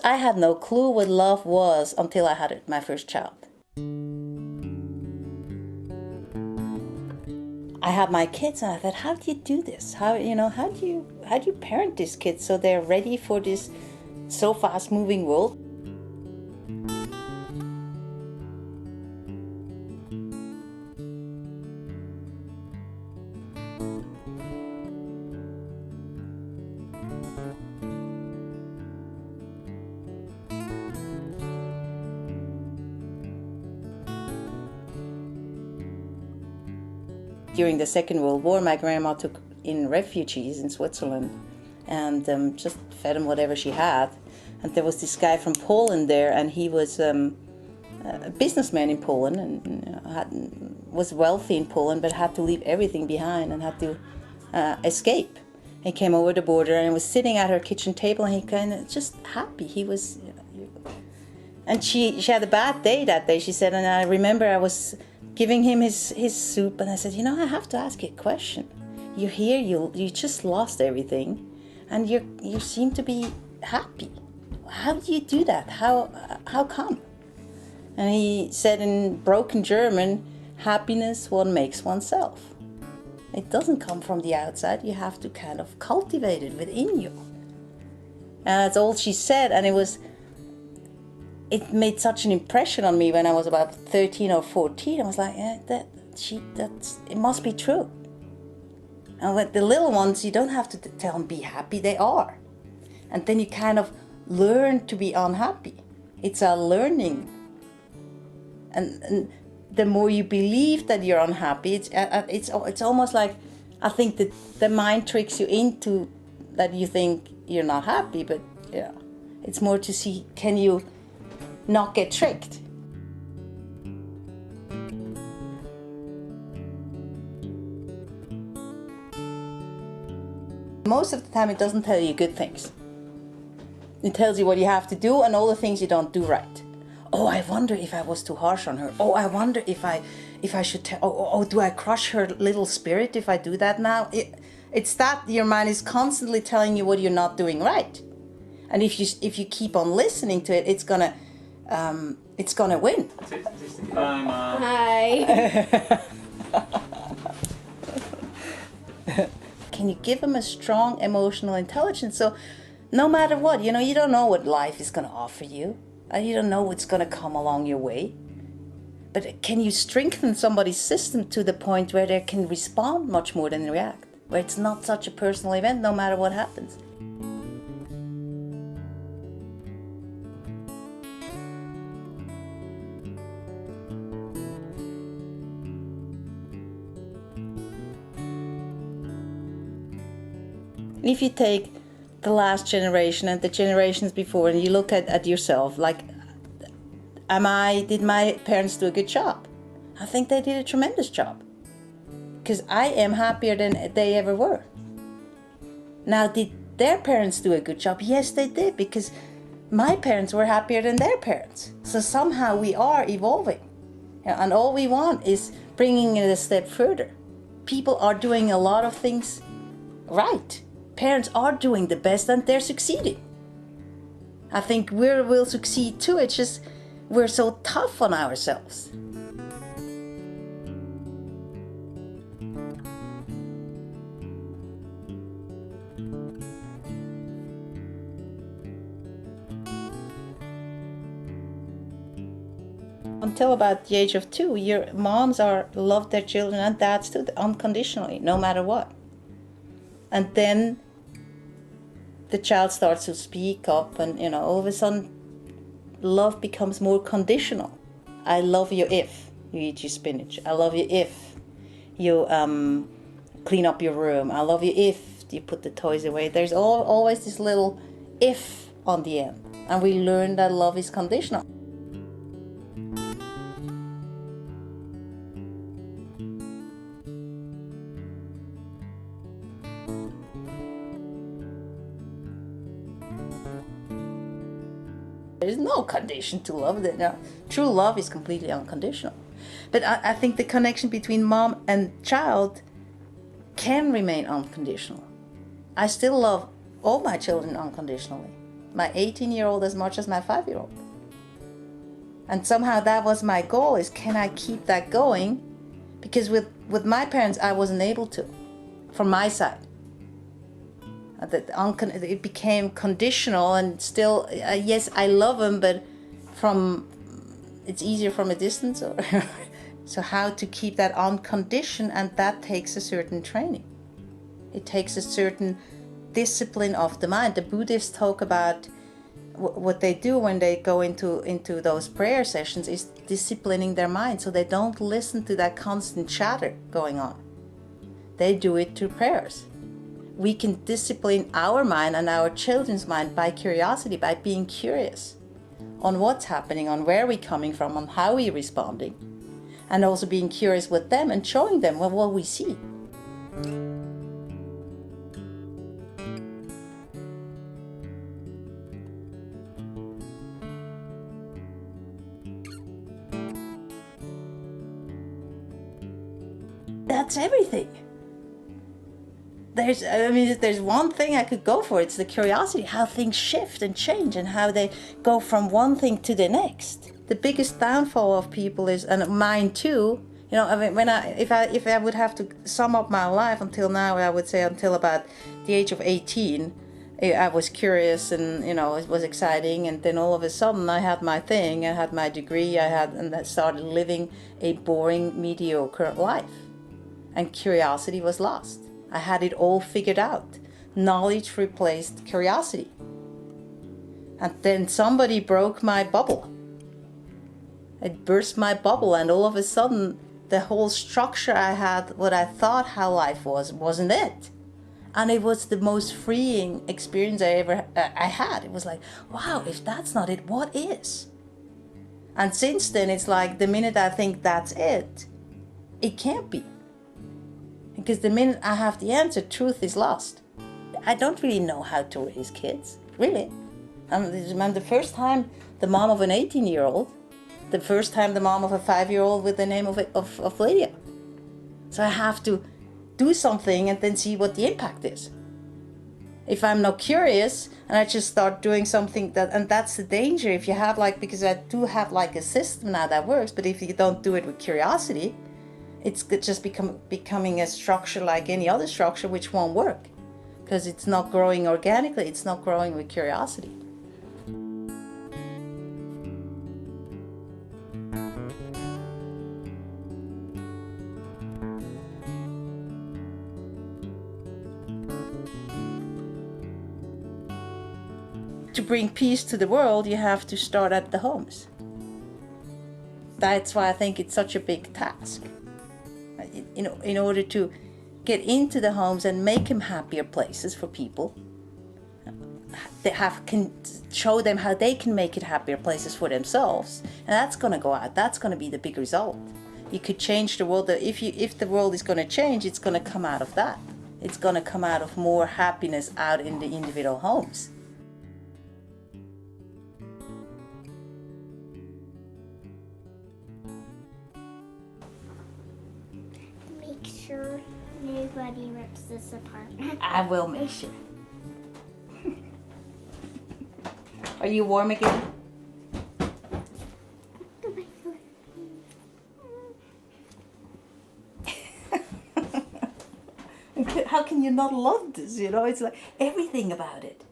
I had no clue what love was until I had my first child. I had my kids and I thought, how do you do this? How do you parent these kids so they're ready for this so fast moving world? During the Second World War, my grandma took in refugees in Switzerland and just fed them whatever she had. And there was this guy from Poland there, and he was a businessman in Poland and was wealthy in Poland, but had to leave everything behind and had to escape. He came over the border and was sitting at her kitchen table, and he kind of just happy. He was, and she had a bad day that day, she said, and I remember I was giving him his soup, and I said, I have to ask you a question. You're here, you just lost everything, and you seem to be happy. How do you do that? How come? And he said in broken German, happiness one makes oneself. It doesn't come from the outside, you have to kind of cultivate it within you. And that's all she said, and it made such an impression on me when I was about 13 or 14. I was like, it must be true. And with the little ones, you don't have to tell them be happy, they are. And then you kind of learn to be unhappy. It's a learning. And the more you believe that you're unhappy, it's almost like, I think that the mind tricks you into that you think you're not happy, but yeah, it's more to see, can you not get tricked? Most of the time it doesn't tell you good things. It tells you what you have to do and all the things you don't do right. Oh, I wonder if I was too harsh on her. Oh, I wonder if I should tell, do I crush her little spirit if I do that now? It's that your mind is constantly telling you what you're not doing right. And if you keep on listening to it, it's gonna win. Hi. Can you give them a strong emotional intelligence? So no matter what, you don't know what life is going to offer you. You don't know what's going to come along your way. But can you strengthen somebody's system to the point where they can respond much more than react? Where it's not such a personal event no matter what happens. If you take the last generation and the generations before and you look at yourself, like, did my parents do a good job? I think they did a tremendous job. Because I am happier than they ever were. Now, did their parents do a good job? Yes, they did, because my parents were happier than their parents. So somehow we are evolving. And all we want is bringing it a step further. People are doing a lot of things right. Parents are doing the best and they're succeeding. I think we'll succeed too, it's just we're so tough on ourselves. Until about the age of 2, your moms love their children and dads too, unconditionally, no matter what. And then the child starts to speak up, and all of a sudden love becomes more conditional. I love you if you eat your spinach. I love you if you clean up your room. I love you if you put the toys away. There's always this little if on the end, and we learn that love is conditional. There's no condition to love. True love is completely unconditional. But I think the connection between mom and child can remain unconditional. I still love all my children unconditionally. my 18-year-old as much as my 5-year-old. And somehow that was my goal, is can I keep that going? Because with my parents, I wasn't able to, from my side. It became conditional, and still, yes, I love them, but it's easier from a distance. Or so how to keep that unconditioned, and that takes a certain training. It takes a certain discipline of the mind. The Buddhists talk about what they do when they go into those prayer sessions is disciplining their mind, so they don't listen to that constant chatter going on. They do it through prayers. We can discipline our mind and our children's mind by curiosity, by being curious on what's happening, on where we're coming from, on how we're responding, and also being curious with them and showing them what we see. That's everything. There's one thing I could go for. It's the curiosity, how things shift and change, and how they go from one thing to the next. The biggest downfall of people is, and mine too, you know, if I would have to sum up my life until now, I would say until about the age of 18, I was curious, and you know, it was exciting, and then all of a sudden I had my thing, I had my degree, and I started living a boring, mediocre life, and curiosity was lost. I had it all figured out. Knowledge replaced curiosity. And then somebody broke my bubble. It burst my bubble, and all of a sudden the whole structure I had, what I thought how life was, wasn't it. And it was the most freeing experience I had. It was like, wow, if that's not it, what is? And since then, it's like the minute I think that's it, it can't be. Because the minute I have the answer, truth is lost. I don't really know how to raise kids, really. I'm the first time the mom of an 18-year-old, the first time the mom of a 5-year-old with the name of Lydia. So I have to do something and then see what the impact is. If I'm not curious and I just start doing something and that's the danger. If you have because I do have a system now that works, but if you don't do it with curiosity, it's just becoming a structure like any other structure, which won't work because it's not growing organically. It's not growing with curiosity. To bring peace to the world, you have to start at the homes. That's why I think it's such a big task. In order to get into the homes and make them happier places for people, can show them how they can make it happier places for themselves, and that's going to go out. That's going to be the big result. You could change the world. If the world is going to change, it's going to come out of that. It's going to come out of more happiness out in the individual homes. Sure nobody rips this apart. I will make sure. Are you warm again? How can you not love this? You know, it's like everything about it.